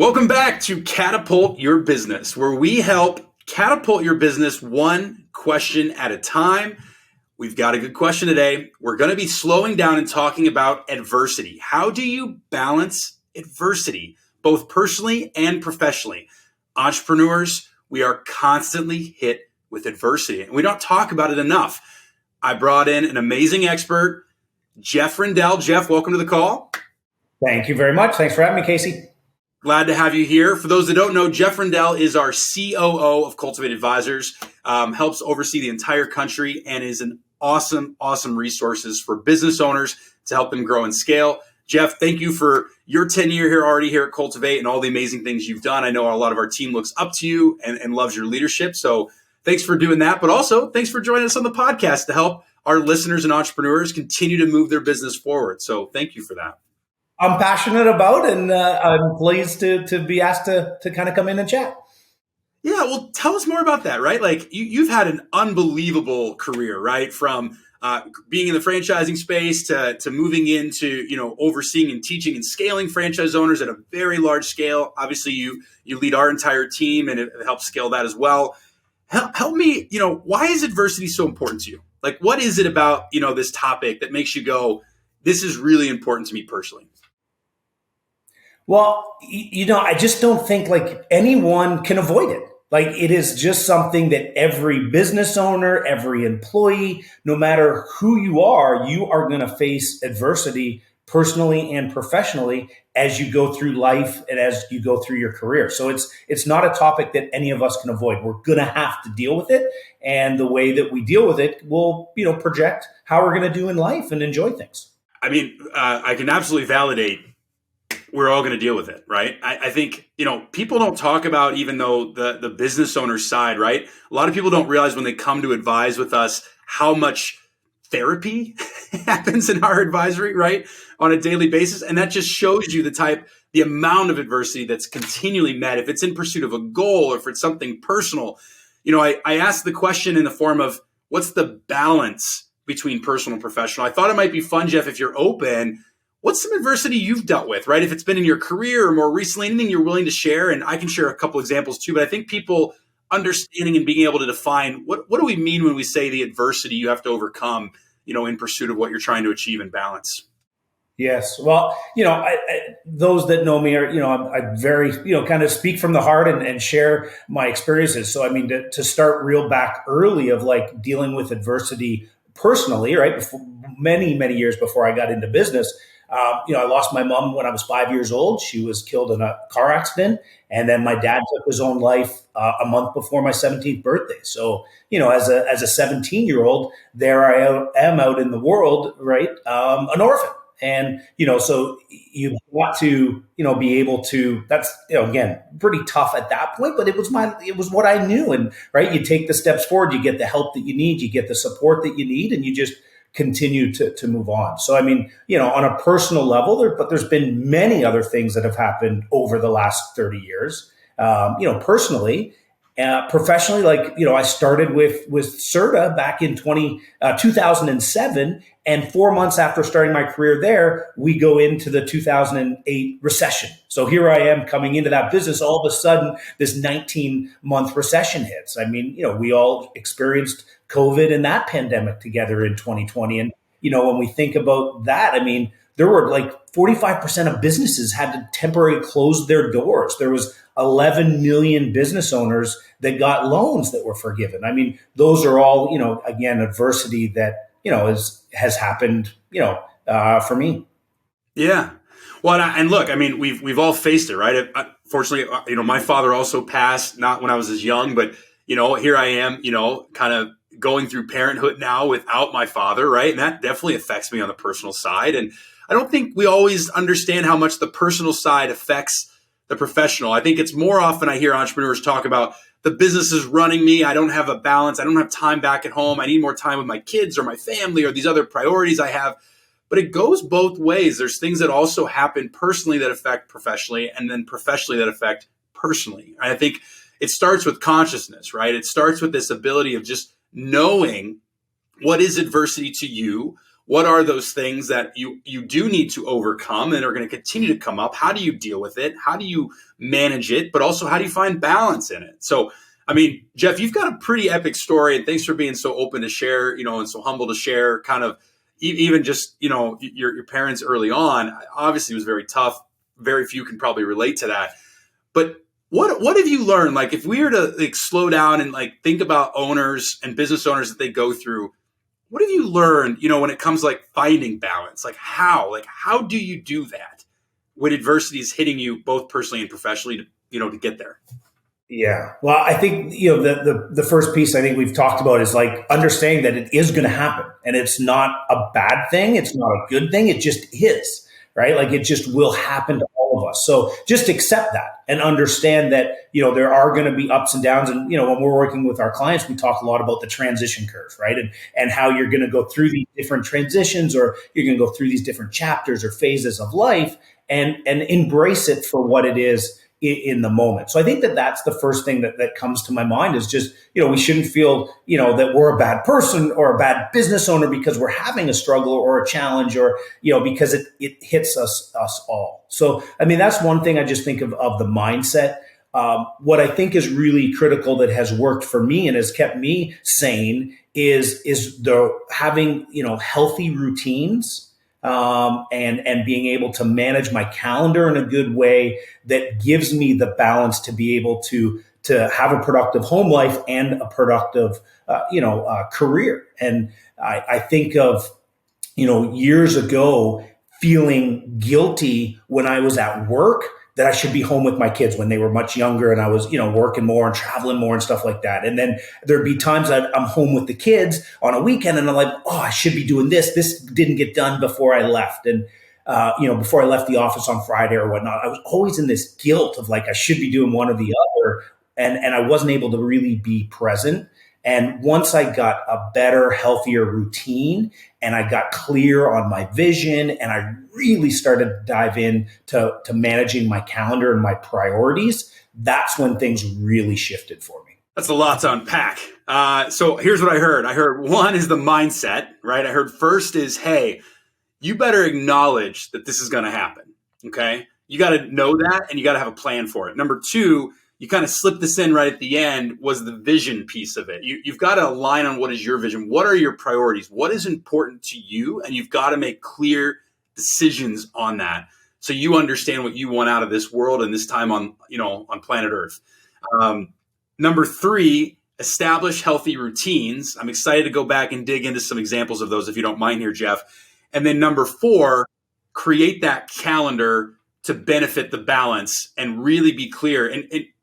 Welcome back to Catapult Your Business, where we help catapult your business one question at a time. We've got a good question today. We're going to be slowing down and talking about adversity. How do you balance adversity, both personally and professionally? Entrepreneurs, we are constantly hit with adversity, and we don't talk about it enough. I brought in an amazing expert, Jeff Rendell. Jeff, welcome to the call. Thank you very much. Thanks for having me, Casey. Glad to have you here. For those that don't know, Jeff Rendell is our COO of Cultivate Advisors, helps oversee the entire country, and is an awesome resources for business owners to help them grow and scale. Jeff, thank you for your tenure here already here at Cultivate and all the amazing things you've done. I know a lot of our team looks up to you and loves your leadership. So thanks for doing that. But also thanks for joining us on the podcast to help our listeners and entrepreneurs continue to move their business forward. So thank you for that. I'm passionate about, and I'm pleased to be asked to kind of come in and chat. Yeah, well, tell us more about that, right? Like you've had an unbelievable career, right? From being in the franchising space to moving into, overseeing and teaching and scaling franchise owners at a very large scale. Obviously, you lead our entire team, and it helps scale that as well. Help me, why is adversity so important to you? Like, what is it about, this topic that makes you go, this is really important to me personally? Well, I just don't think like anyone can avoid it. Like it is just something that every business owner, every employee, no matter who you are going to face adversity personally and professionally as you go through life and as you go through your career. So it's not a topic that any of us can avoid. We're going to have to deal with it. And the way that we deal with it will, project how we're going to do in life and enjoy things. I mean, I can absolutely validate we're all going to deal with it, right? I think, people don't talk about, even though the business owner side, right? A lot of people don't realize when they come to advise with us how much therapy happens in our advisory, right? On a daily basis. And that just shows you the amount of adversity that's continually met. If it's in pursuit of a goal or if it's something personal, I asked the question in the form of what's the balance between personal and professional? I thought it might be fun, Jeff, if you're open. What's some adversity you've dealt with, right? If it's been in your career or more recently, anything you're willing to share, and I can share a couple examples too, but I think people understanding and being able to define what do we mean when we say the adversity you have to overcome, in pursuit of what you're trying to achieve and balance. Yes. Well, those that know me are, I'm very, kind of speak from the heart and share my experiences. So, I mean, to start real back early of like dealing with adversity personally, right? Before, many years before I got into business, I lost my mom when I was 5 years old. She was killed in a car accident. And then my dad took his own life a month before my 17th birthday. So, as a 17-year-old, there I am out in the world, right? An orphan. And, so you've got to, be able to, that's, again, pretty tough at that point, but it was what I knew. And right, you take the steps forward, you get the help that you need, you get the support that you need, and you just continue to move on. So, I mean, on a personal level, but there's been many other things that have happened over the last 30 years, personally. Professionally, I started with CERTA back in 2007. And 4 months after starting my career there, we go into the 2008 recession. So here I am coming into that business. All of a sudden, this 19-month recession hits. I mean, we all experienced COVID and that pandemic together in 2020. And, when we think about that, I mean, there were like 45% of businesses had to temporarily close their doors. There was 11 million business owners that got loans that were forgiven. I mean, those are all, again, adversity that, has happened, for me. Yeah. Well, and look, I mean, we've all faced it, right? Fortunately, my father also passed, not when I was as young, but, here I am, kind of going through parenthood now without my father, right? And that definitely affects me on the personal side. And I don't think we always understand how much the personal side affects the professional. I think it's more often I hear entrepreneurs talk about the business is running me. I don't have a balance. I don't have time back at home. I need more time with my kids or my family or these other priorities I have. But it goes both ways. There's things that also happen personally that affect professionally, and then professionally that affect personally. And I think it starts with consciousness, right? It starts with this ability of just knowing what is adversity to you, What are those things that you do need to overcome and are going to continue to come up? How do you deal with it? How do you manage it? But also, how do you find balance in it? So, I mean, Jeff, you've got a pretty epic story, and thanks for being so open to share, and so humble to share kind of even just, your parents early on. Obviously, it was very tough. Very few can probably relate to that. But what have you learned? Like, if we were to slow down and think about owners and business owners that they go through, what have you learned, when it comes to finding balance? How do you do that when adversity is hitting you both personally and professionally to get there? Yeah. Well, I think, the first piece I think we've talked about is understanding that it is going to happen, and it's not a bad thing. It's not a good thing. It just is, right? It just will happen to all of us. So just accept that and understand that, there are going to be ups and downs. And, when we're working with our clients, we talk a lot about the transition curve, right? And how you're going to go through these different transitions, or you're going to go through these different chapters or phases of life, and embrace it for what it is in the moment. So I think that that's the first thing that comes to my mind is just, we shouldn't feel, that we're a bad person or a bad business owner because we're having a struggle or a challenge, or, because it hits us all. So, I mean, that's one thing I just think of the mindset. What I think is really critical that has worked for me and has kept me sane is the having, healthy routines, and being able to manage my calendar in a good way that gives me the balance to be able to have a productive home life and a productive, career. And I think of, years ago feeling guilty when I was at work that I should be home with my kids when they were much younger and I was, working more and traveling more and stuff like that. And then there'd be times that I'm home with the kids on a weekend and I'm like, oh, I should be doing this. This didn't get done before I left. And, before I left the office on Friday or whatnot, I was always in this guilt of I should be doing one or the other. And I wasn't able to really be present. And once I got a better, healthier routine and I got clear on my vision and I really started to dive in to managing my calendar and my priorities, that's when things really shifted for me. That's a lot to unpack. So here's what I heard. I heard one is the mindset, right? I heard first is, hey, you better acknowledge that this is going to happen. Okay. You got to know that and you got to have a plan for it. Number two, you kind of slipped this in right at the end, was the vision piece of it. You've got to align on what is your vision. What are your priorities? What is important to you? And you've got to make clear decisions on that so you understand what you want out of this world and this time on planet Earth. Number three, establish healthy routines. I'm excited to go back and dig into some examples of those if you don't mind here, Jeff. And then number four, create that calendar to benefit the balance and really be clear.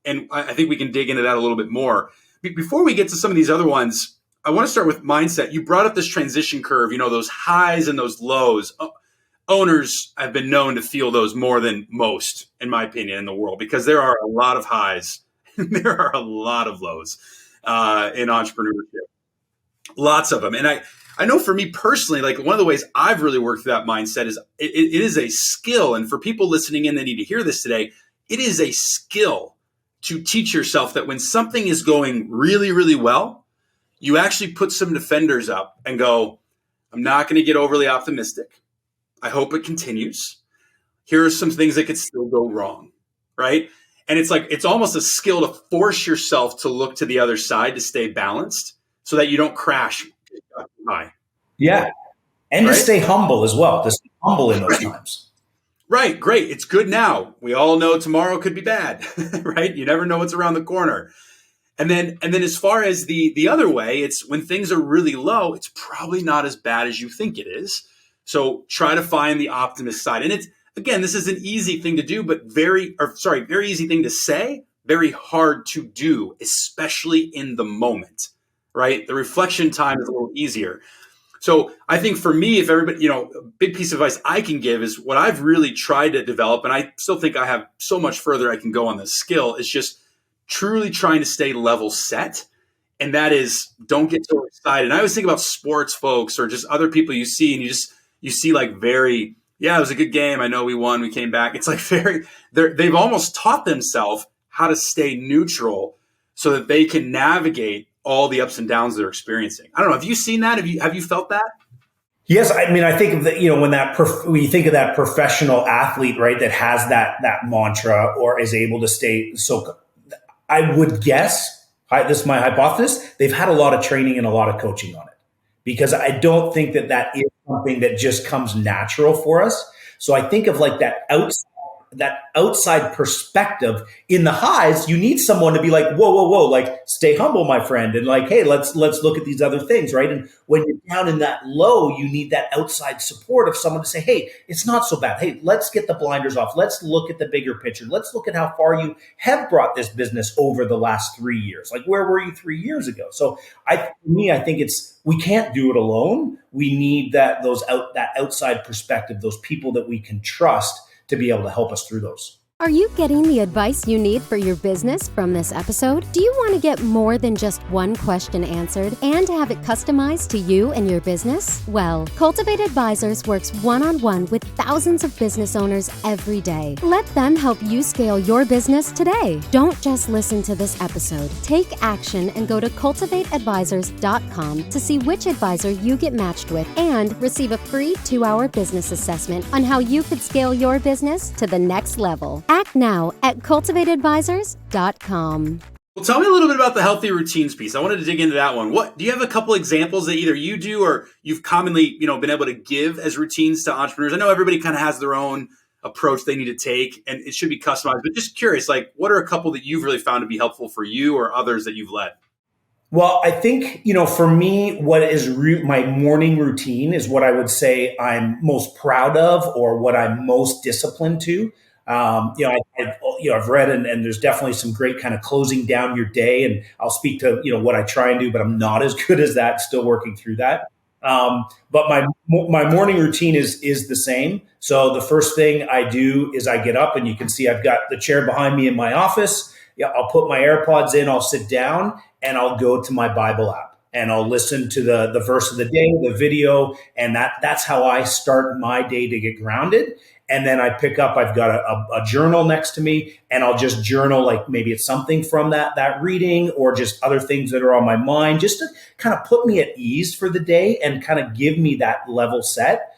And I think we can dig into that a little bit more. Before we get to some of these other ones, I want to start with mindset. You brought up this transition curve, those highs and those lows. Owners have been known to feel those more than most, in my opinion, in the world, because there are a lot of highs and there are a lot of lows in entrepreneurship. Lots of them. And I know for me personally, one of the ways I've really worked through that mindset is it is a skill. And for people listening in that need to hear this today, it is a skill to teach yourself that when something is going really, really well, you actually put some defenders up and go, I'm not going to get overly optimistic. I hope it continues. Here are some things that could still go wrong, right? And it's almost a skill to force yourself to look to the other side to stay balanced so that you don't crash high. Yeah. And right? To stay humble as well, to stay humble in those times. Right. Great. It's good now. We all know tomorrow could be bad, right? You never know what's around the corner. And then as far as the other way, it's when things are really low, it's probably not as bad as you think it is. So try to find the optimist side. And again, this is an easy thing to do, but very easy thing to say, very hard to do, especially in the moment, right? The reflection time is a little easier. So I think for me, if everybody, a big piece of advice I can give is what I've really tried to develop, and I still think I have so much further I can go on this skill, is just truly trying to stay level set. And that is, don't get so excited. And I always think about sports folks or just other people you see, and you see very, yeah, it was a good game. I know we won, we came back. It's they've almost taught themselves how to stay neutral so that they can navigate all the ups and downs they're experiencing. I don't know. Have you seen that? Have you felt that? Yes, I mean, I think of the, when when you think of that professional athlete, right, that has that mantra or is able to stay. So I would guess, this is my hypothesis, they've had a lot of training and a lot of coaching on it, because I don't think that is something that just comes natural for us. So I think of like that outside perspective. In the highs, you need someone to be like, whoa, whoa, whoa, like stay humble, my friend. And like, hey, let's look at these other things, right? And when you're down in that low, you need that outside support of someone to say, hey, it's not so bad. Hey, let's get the blinders off. Let's look at the bigger picture. Let's look at how far you have brought this business over the last 3 years. Like, where were you 3 years ago? So for me, I think we can't do it alone. We need that outside perspective, those people that we can trust to be able to help us through those. Are you getting the advice you need for your business from this episode? Do you want to get more than just one question answered and have it customized to you and your business? Well, Cultivate Advisors works one-on-one with thousands of business owners every day. Let them help you scale your business today. Don't just listen to this episode. Take action and go to cultivateadvisors.com to see which advisor you get matched with and receive a free 2-hour business assessment on how you could scale your business to the next level. Act now at cultivateadvisors.com. Well, tell me a little bit about the healthy routines piece. I wanted to dig into that one. What do you have a couple examples that either you do or you've commonly, been able to give as routines to entrepreneurs? I know everybody kind of has their own approach they need to take and it should be customized, but just curious, like what are a couple that you've really found to be helpful for you or others that you've led? Well, I think, for me, what is my morning routine is what I would say I'm most proud of or what I'm most disciplined to. I've read and there's definitely some great kind of closing down your day, and I'll speak to what I try and do, but I'm not as good as that. Still working through that. But my morning routine is the same. So the first thing I do is I get up, and you can see I've got the chair behind me in my office. Yeah, I'll put my AirPods in. I'll sit down and I'll go to my Bible app and I'll listen to the verse of the day, the video, and that's how I start my day to get grounded. And then I pick up, I've got a journal next to me, and I'll just journal, like maybe it's something from that reading or just other things that are on my mind, just to kind of put me at ease for the day and kind of give me that level set.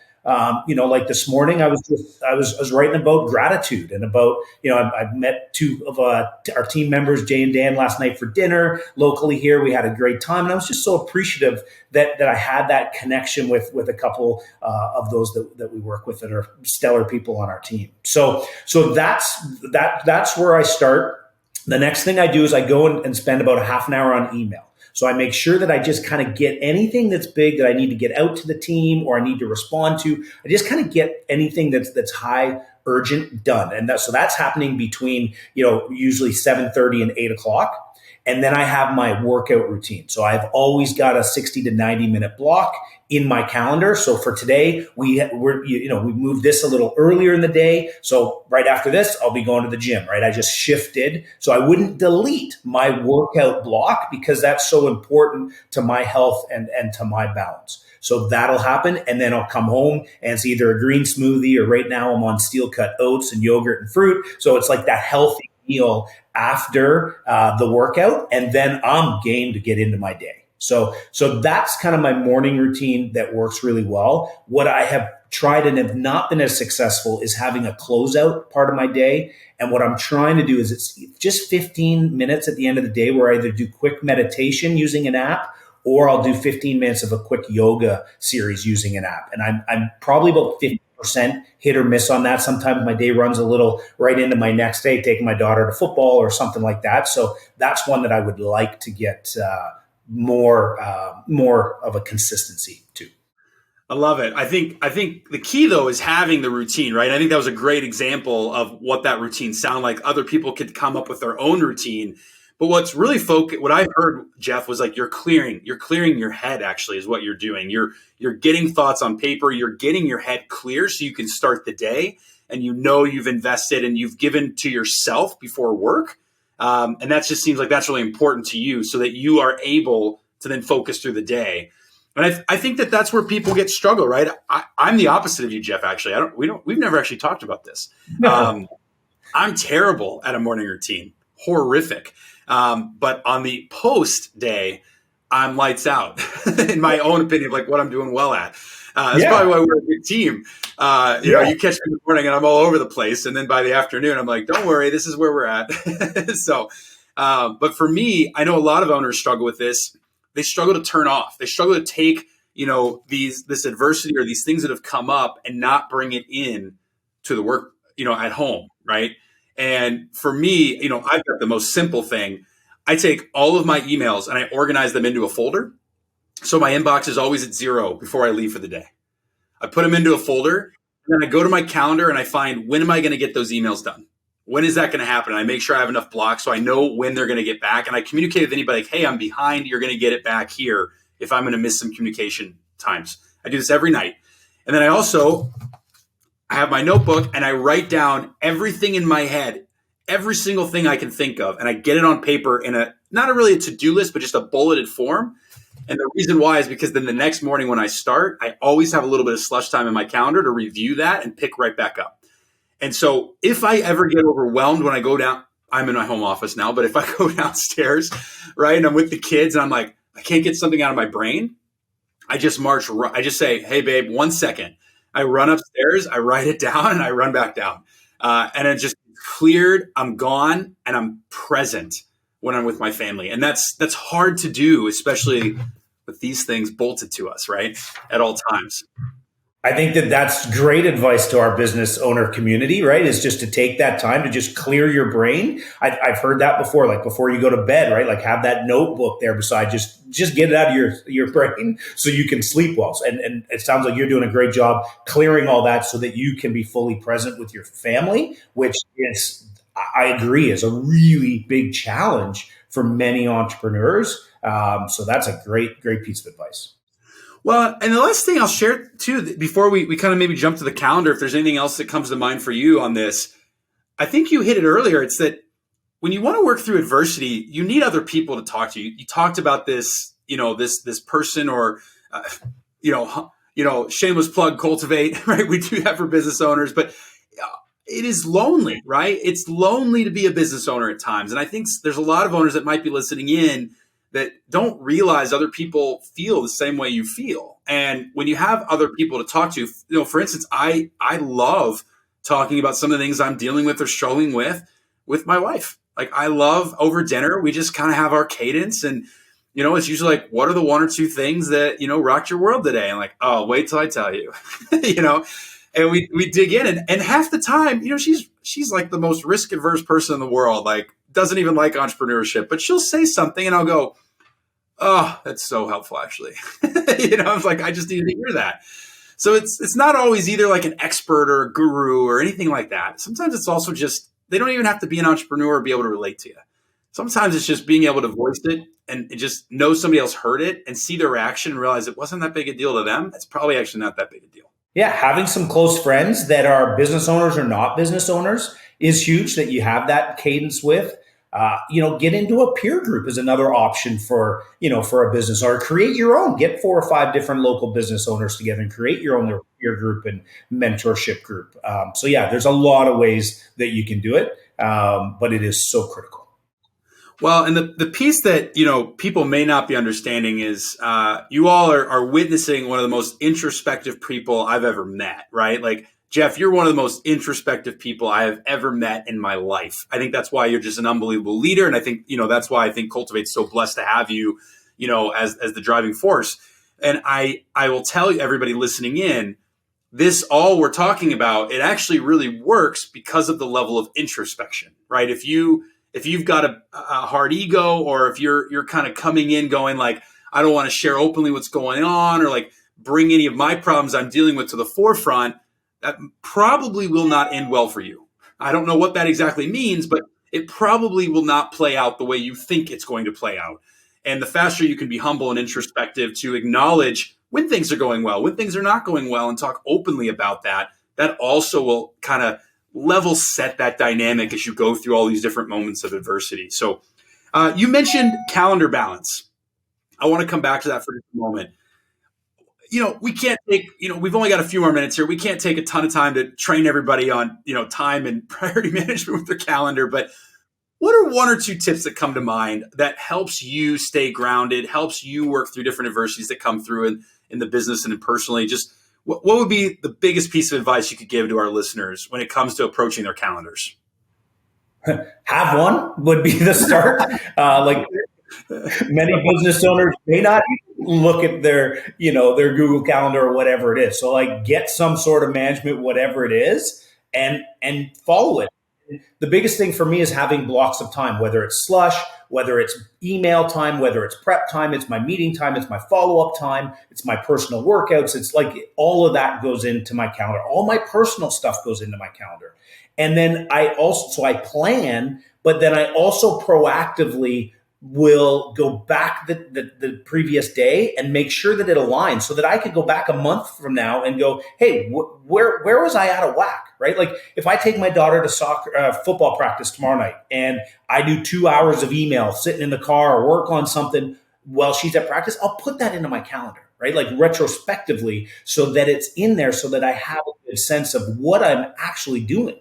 Like this morning, I was writing about gratitude and about, I've met two of our team members, Jay and Dan, last night for dinner locally here. We had a great time, and I was just so appreciative that I had that connection with a couple of those that we work with that are stellar people on our team. So that's where I start. The next thing I do is I go and spend about a half an hour on email. So I make sure that I just kind of get anything that's big that I need to get out to the team or I need to respond to. I just kind of get anything that's high urgent done. And so that's happening between, usually 7:30 and 8 o'clock. And then I have my workout routine. So I've always got a 60 to 90 minute block in my calendar. So for today, we moved this a little earlier in the day. So right after this, I'll be going to the gym, right? I just shifted. So I wouldn't delete my workout block because that's so important to my health and to my balance. So that'll happen. And then I'll come home and it's either a green smoothie or right now I'm on steel cut oats and yogurt and fruit. So it's like that healthy meal after the workout, and then I'm game to get into my day. So that's kind of my morning routine that works really well. What I have tried and have not been as successful is having a closeout part of my day. And what I'm trying to do is it's just 15 minutes at the end of the day where I either do quick meditation using an app or I'll do 15 minutes of a quick yoga series using an app. And I'm probably about 50% hit or miss on that. Sometimes my day runs a little right into my next day, taking my daughter to football or something like that. So that's one that I would like to get more of a consistency to. I love it. I think the key though is having the routine, right? I think that was a great example of what that routine sounded like. Other people could come up with their own routine. But what's really what I heard, Jeff, was like you're clearing your head actually is what you're doing. You're getting thoughts on paper, you're getting your head clear so you can start the day and you've invested and you've given to yourself before work. And that just seems like that's really important to you so that you are able to then focus through the day. And I think that's where people get struggle, right? I'm the opposite of you, Jeff, actually. We've never actually talked about this. I'm terrible at a morning routine. Horrific. But on the post day, I'm lights out in my own opinion, like what I'm doing well at. That's probably why we're a good team. You catch me in the morning and I'm all over the place. And then by the afternoon, I'm like, don't worry, this is where we're at. But for me, I know a lot of owners struggle with this. They struggle to turn off. They struggle to take, this adversity or these things that have come up and not bring it in to the work, at home. Right. And for me, I've got the most simple thing. I take all of my emails and I organize them into a folder. So my inbox is always at 0 before I leave for the day. I put them into a folder and then I go to my calendar and I find, when am I going to get those emails done? When is that going to happen? And I make sure I have enough blocks so I know when they're going to get back. And I communicate with anybody like, hey, I'm behind. You're going to get it back here if I'm going to miss some communication times. I do this every night. And then I have my notebook and I write down everything in my head, every single thing I can think of. And I get it on paper in not really a to-do list, but just a bulleted form. And the reason why is because then the next morning when I start, I always have a little bit of slush time in my calendar to review that and pick right back up. And so if I ever get overwhelmed when I go down, I'm in my home office now, but if I go downstairs, right, and I'm with the kids and I'm like, I can't get something out of my brain, I just say, hey, babe, 1 second. I run upstairs, I write it down, and I run back down. And it just cleared, I'm gone, and I'm present when I'm with my family. And that's hard to do, especially with these things bolted to us, right, at all times. I think that's great advice to our business owner community, right? Is just to take that time to just clear your brain. I've heard that before, like before you go to bed, right? Like have that notebook there beside, just get it out of your brain so you can sleep well. And it sounds like you're doing a great job clearing all that so that you can be fully present with your family, which is, I agree, is a really big challenge for many entrepreneurs. So that's a great piece of advice. Well, and the last thing I'll share too, before we kind of maybe jump to the calendar, if there's anything else that comes to mind for you on this, I think you hit it earlier. It's that when you want to work through adversity, you need other people to talk to. You talked about this, this person or, shameless plug, Cultivate, right? We do that for business owners, but it is lonely, right? It's lonely to be a business owner at times. And I think there's a lot of owners that might be listening in that don't realize other people feel the same way you feel. And when you have other people to talk to, for instance, I love talking about some of the things I'm dealing with or struggling with my wife. Like I love over dinner, we just kind of have our cadence and, it's usually like, what are the 1 or 2 things that, rocked your world today? And like, oh, wait till I tell you, and we dig in and half the time, she's like the most risk adverse person in the world. Like, doesn't even like entrepreneurship, but she'll say something and I'll go, oh, that's so helpful, actually. I'm like, I just needed to hear that. So it's not always either like an expert or a guru or anything like that. Sometimes it's also just, they don't even have to be an entrepreneur or be able to relate to you. Sometimes it's just being able to voice it and just know somebody else heard it and see their reaction and realize it wasn't that big a deal to them. It's probably actually not that big a deal. Yeah, having some close friends that are business owners or not business owners is huge, that you have that cadence with. Get into a peer group is another option for a business, or create your own. Get 4 or 5 different local business owners together and create your own peer group and mentorship group. There's a lot of ways that you can do it, but it is so critical. Well, and the piece that, people may not be understanding is you all are witnessing one of the most introspective people I've ever met, right? Like, Jeff, you're one of the most introspective people I have ever met in my life. I think that's why you're just an unbelievable leader. And I think, that's why I think Cultivate's so blessed to have you, as the driving force. And I will tell you, everybody listening in, this all we're talking about, it actually really works because of the level of introspection, right? If you've got a hard ego, or if you're kind of coming in going like, I don't want to share openly what's going on, or like bring any of my problems I'm dealing with to the forefront, that probably will not end well for you. I don't know what that exactly means, but it probably will not play out the way you think it's going to play out. And the faster you can be humble and introspective to acknowledge when things are going well, when things are not going well, and talk openly about that, that also will kind of level set that dynamic as you go through all these different moments of adversity. So you mentioned calendar balance. I want to come back to that for just a moment. We can't take, we've only got a few more minutes here. We can't take a ton of time to train everybody on, time and priority management with their calendar. But what are 1 or 2 tips that come to mind that helps you stay grounded, helps you work through different adversities that come through in the business and personally? Just what would be the biggest piece of advice you could give to our listeners when it comes to approaching their calendars? Have one would be the start. Like many business owners may not look at their, their Google Calendar or whatever it is. So like get some sort of management, whatever it is, and follow it. The biggest thing for me is having blocks of time, whether it's slush, whether it's email time, whether it's prep time, it's my meeting time, it's my follow-up time, it's my personal workouts. It's like all of that goes into my calendar. All my personal stuff goes into my calendar. And then I plan, but then I also proactively will go back the previous day and make sure that it aligns so that I could go back a month from now and go, hey, where was I out of whack, right? Like if I take my daughter to football practice tomorrow night and I do 2 hours of email sitting in the car or work on something while she's at practice, I'll put that into my calendar, right? Like retrospectively so that it's in there so that I have a good sense of what I'm actually doing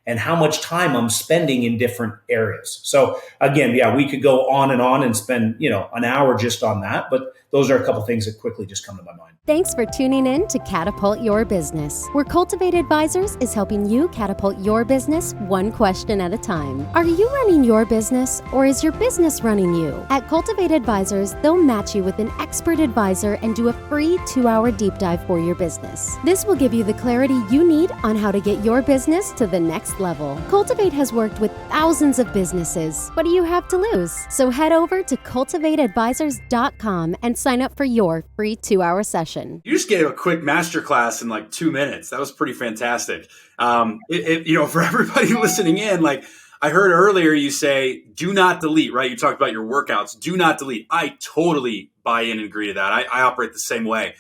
and how much time I'm spending in different areas. So again, yeah, we could go on and spend, an hour just on that, but those are a couple things that quickly just come to my mind. Thanks for tuning in to Catapult Your Business, where Cultivate Advisors is helping you catapult your business one question at a time. Are you running your business or is your business running you? At Cultivate Advisors, they'll match you with an expert advisor and do a free 2-hour deep dive for your business. This will give you the clarity you need on how to get your business to the next level. Cultivate has worked with thousands of businesses. What do you have to lose? So head over to cultivateadvisors.com and sign up for your free 2-hour session. You just gave a quick masterclass in like 2 minutes. That was pretty fantastic. For everybody listening in, like I heard earlier you say, do not delete, right? You talked about your workouts. Do not delete. I totally buy in and agree to that. I operate the same way.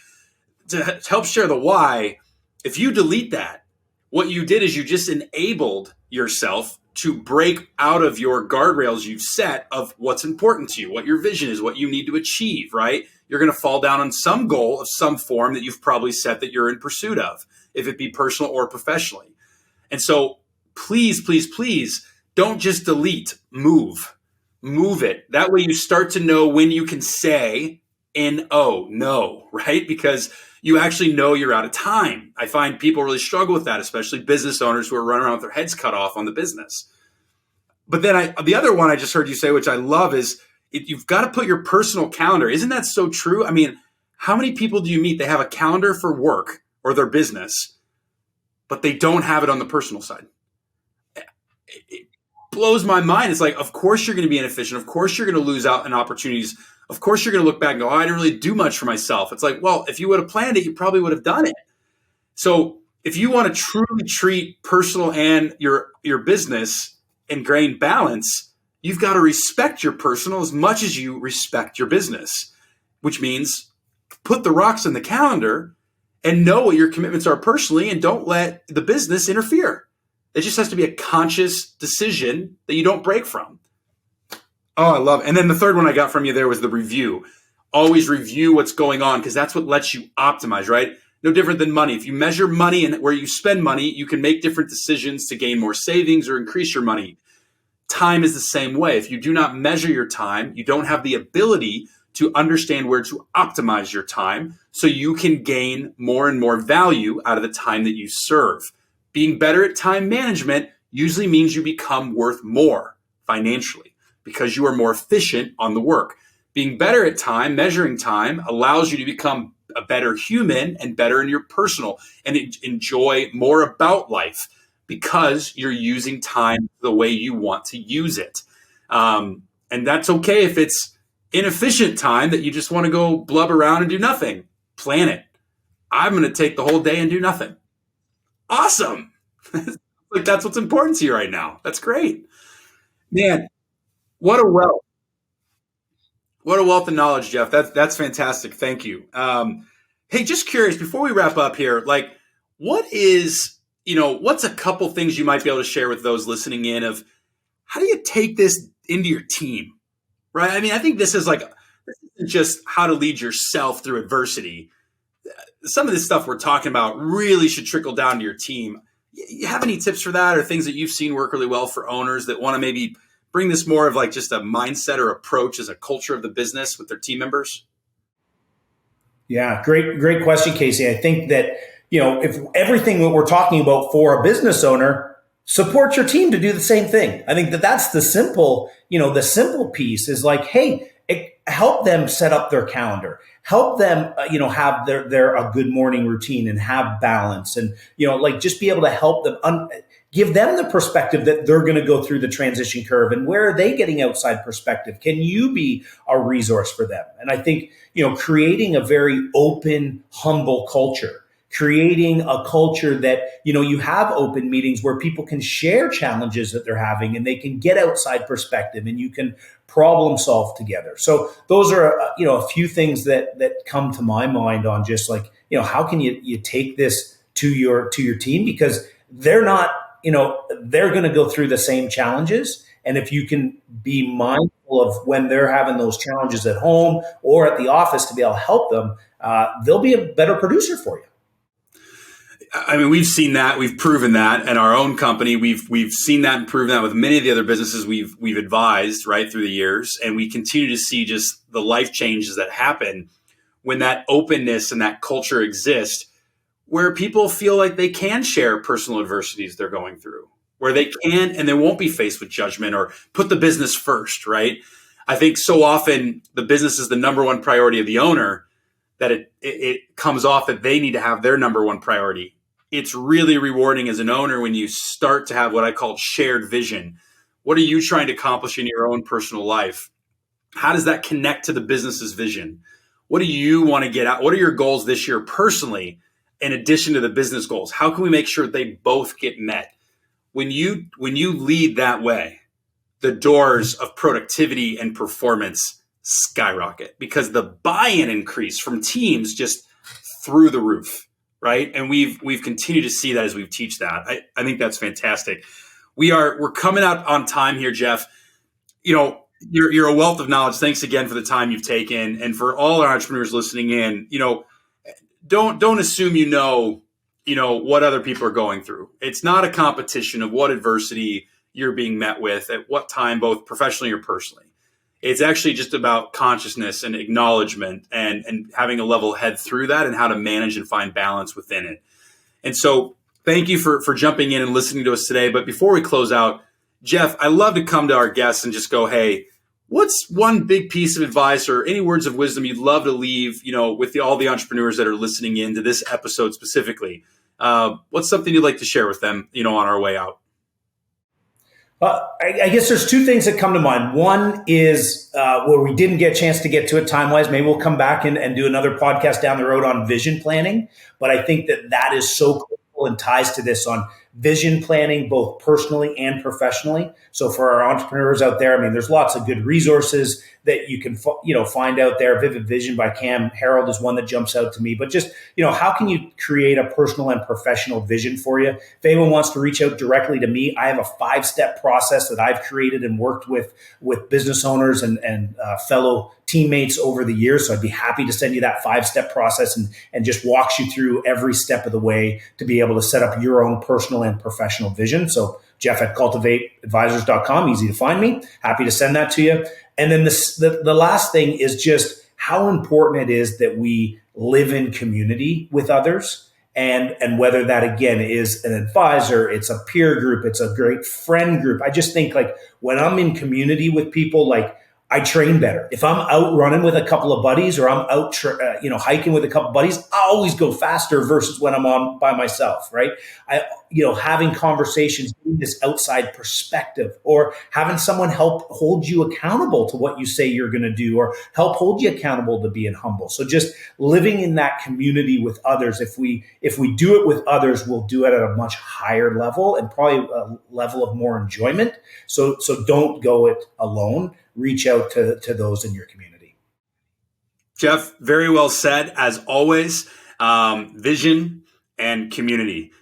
To help share the why, if you delete that, what you did is you just enabled yourself to break out of your guardrails you've set of what's important to you, what your vision is, what you need to achieve, right? You're going to fall down on some goal of some form that you've probably set that you're in pursuit of, if it be personal or professionally. And so please, please, please don't just delete, move it. That way you start to know when you can say no, right? Because you actually know you're out of time. I find people really struggle with that, especially business owners who are running around with their heads cut off on the business. But then the other one I just heard you say, which I love, is you've got to put your personal calendar. Isn't that so true? I mean, how many people do you meet? They have a calendar for work or their business, but they don't have it on the personal side. It blows my mind. It's like, of course you're going to be inefficient. Of course you're going to lose out on opportunities. Of course you're going to look back and go, oh, I didn't really do much for myself. It's like, well, if you would have planned it, you probably would have done it. So if you want to truly treat personal and your business in grain balance, you've got to respect your personal as much as you respect your business, which means put the rocks in the calendar and know what your commitments are personally and don't let the business interfere. It just has to be a conscious decision that you don't break from. Oh, I love it. And then the third one I got from you there was the review. Always review what's going on because that's what lets you optimize, right? No different than money. If you measure money and where you spend money, you can make different decisions to gain more savings or increase your money. Time is the same way. If you do not measure your time, you don't have the ability to understand where to optimize your time so you can gain more and more value out of the time that you serve. Being better at time management usually means you become worth more financially because you are more efficient on the work. Being better at time, measuring time, allows you to become a better human and better in your personal and enjoy more about life because you're using time the way you want to use it. And that's okay if it's inefficient time that you just want to go blub around and do nothing. Plan it. I'm going to take the whole day and do nothing. Awesome. Like that's what's important to you right now. That's great. Man, what a wealth. What a wealth of knowledge, Jeff. That's fantastic. Thank you. Hey, just curious, before we wrap up here, like what's a couple things you might be able to share with those listening in of how do you take this into your team, right? I mean, I think this isn't just how to lead yourself through adversity. Some of this stuff we're talking about really should trickle down to your team. You have any tips for that or things that you've seen work really well for owners that want to maybe bring this more of like just a mindset or approach as a culture of the business with their team members? Yeah, great question, Casey. I think that, if everything that we're talking about for a business owner, support your team to do the same thing. I think that that's the simple piece is like, hey, help them set up their calendar, help them, have their a good morning routine and have balance, and, just be able to help them, give them the perspective that they're going to go through the transition curve, and where are they getting outside perspective? Can you be a resource for them? And I think, creating a very open, humble culture, creating a culture that, you have open meetings where people can share challenges that they're having and they can get outside perspective and you can problem solve together. So those are, a few things that come to my mind on just like, how can you take this to your team, because they're not, they're going to go through the same challenges. And if you can be mindful of when they're having those challenges at home or at the office to be able to help them, they'll be a better producer for you. I mean, we've seen that. We've proven that in our own company. We've seen that and proven that with many of the other businesses we've advised right through the years. And we continue to see just the life changes that happen when that openness and that culture exists, where people feel like they can share personal adversities they're going through, where they can and they won't be faced with judgment or put the business first, right? I think so often the business is the number one priority of the owner that it comes off that they need to have their number one priority. It's really rewarding as an owner when you start to have what I call shared vision. What are you trying to accomplish in your own personal life? How does that connect to the business's vision? What do you want to get out? What are your goals this year personally, in addition to the business goals? How can we make sure they both get met? When you lead that way, the doors of productivity and performance skyrocket because the buy-in increase from teams just through the roof. Right. And we've continued to see that as we teach that. I think that's fantastic. We're coming out on time here, Jeff. You're a wealth of knowledge. Thanks again for the time you've taken. And for all our entrepreneurs listening in, don't assume what other people are going through. It's not a competition of what adversity you're being met with at what time, both professionally or personally. It's actually just about consciousness and acknowledgement and having a level head through that and how to manage and find balance within it. And so thank you for jumping in and listening to us today. But before we close out, Jeff, I love to come to our guests and just go, hey, what's one big piece of advice or any words of wisdom you'd love to leave, with all the entrepreneurs that are listening in to this episode specifically? What's something you'd like to share with them, on our way out? I guess there's two things that come to mind. One is where we didn't get a chance to get to it time-wise. Maybe we'll come back and do another podcast down the road on vision planning. But I think that is so critical and ties to this on vision planning, both personally and professionally. So for our entrepreneurs out there, there's lots of good resources that you can, find out there. Vivid Vision by Cam Harold is one that jumps out to me. But just, how can you create a personal and professional vision for you? If anyone wants to reach out directly to me, I have a 5-step process that I've created and worked with business owners and fellow teammates over the years. So I'd be happy to send you that 5-step process and just walks you through every step of the way to be able to set up your own personal and professional vision. So Jeff at cultivateadvisors.com, easy to find me. Happy to send that to you. And then the last thing is just how important it is that we live in community with others. And whether that, again, is an advisor, it's a peer group, it's a great friend group. I just think like when I'm in community with people, like I train better. If I'm out running with a couple of buddies or I'm out, hiking with a couple of buddies, I always go faster versus when I'm on by myself, right? Having conversations, this outside perspective, or having someone help hold you accountable to what you say you're going to do, or help hold you accountable to being humble. So just living in that community with others. If we do it with others, we'll do it at a much higher level and probably a level of more enjoyment. So don't go it alone. Reach out to those in your community. Jeff, very well said, as always. Vision and community.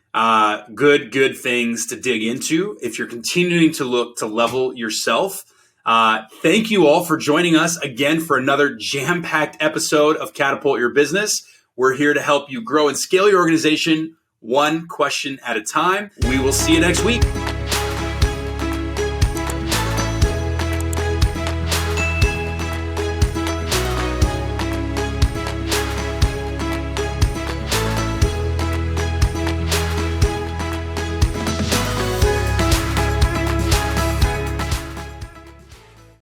Good things to dig into if you're continuing to look to level yourself. Thank you all for joining us again for another jam-packed episode of Catapult Your Business. We're here to help you grow and scale your organization one question at a time. We will see you next week.